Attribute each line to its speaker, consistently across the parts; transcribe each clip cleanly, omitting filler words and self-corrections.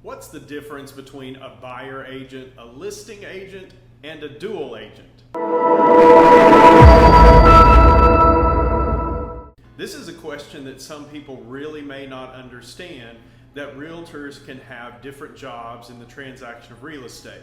Speaker 1: What's the difference between a buyer agent, a listing agent, and a dual agent? This is a question that some people really may not understand, that realtors can have different jobs in the transaction of real estate.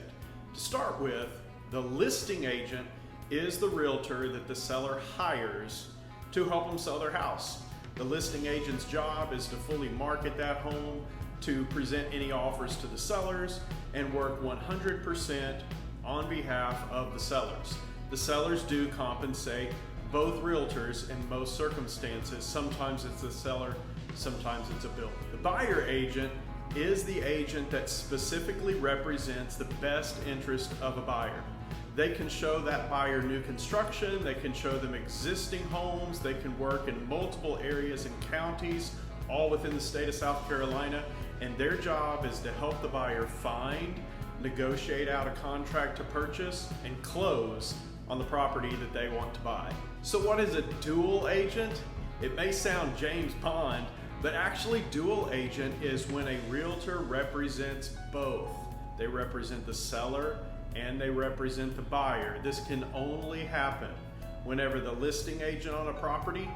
Speaker 1: To start with, the listing agent is the realtor that the seller hires to help them sell their house. The listing agent's job is to fully market that home, to present any offers to the sellers, and work 100% on behalf of the sellers. The sellers do compensate both realtors in most circumstances. Sometimes it's the seller, sometimes it's a builder. The buyer agent is the agent that specifically represents the best interest of a buyer. They can show that buyer new construction, they can show them existing homes, they can work in multiple areas and counties, all within the state of South Carolina, and their job is to help the buyer find, negotiate out a contract to purchase, and close on the property that they want to buy. So what is a dual agent? It may sound James Bond, but actually dual agent is when a realtor represents both. They represent the seller and they represent the buyer. This can only happen whenever the listing agent on a property,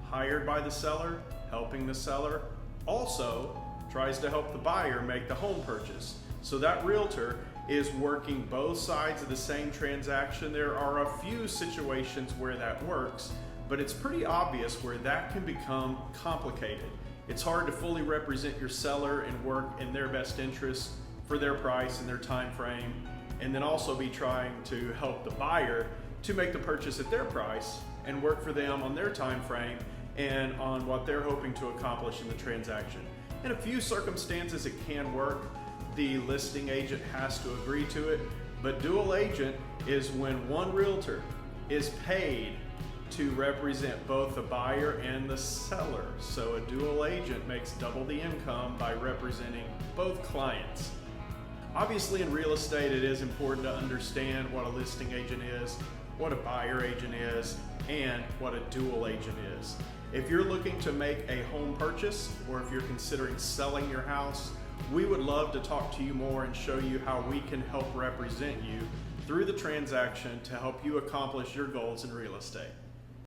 Speaker 1: hired by the seller, helping the seller, also tries to help the buyer make the home purchase. So that realtor is working both sides of the same transaction. There are a few situations where that works, but it's pretty obvious where that can become complicated. It's hard to fully represent your seller and work in their best interest for their price and their time frame, and then also be trying to help the buyer to make the purchase at their price and work for them on their time frame and on what they're hoping to accomplish in the transaction. In a few circumstances it can work. The listing agent has to agree to it, but dual agent is when one realtor is paid to represent both the buyer and the seller. So a dual agent makes double the income by representing both clients. Obviously in real estate it is important to understand what a listing agent is, what a buyer agent is, and what a dual agent is. If you're looking to make a home purchase, or if you're considering selling your house, we would love to talk to you more and show you how we can help represent you through the transaction to help you accomplish your goals in real estate.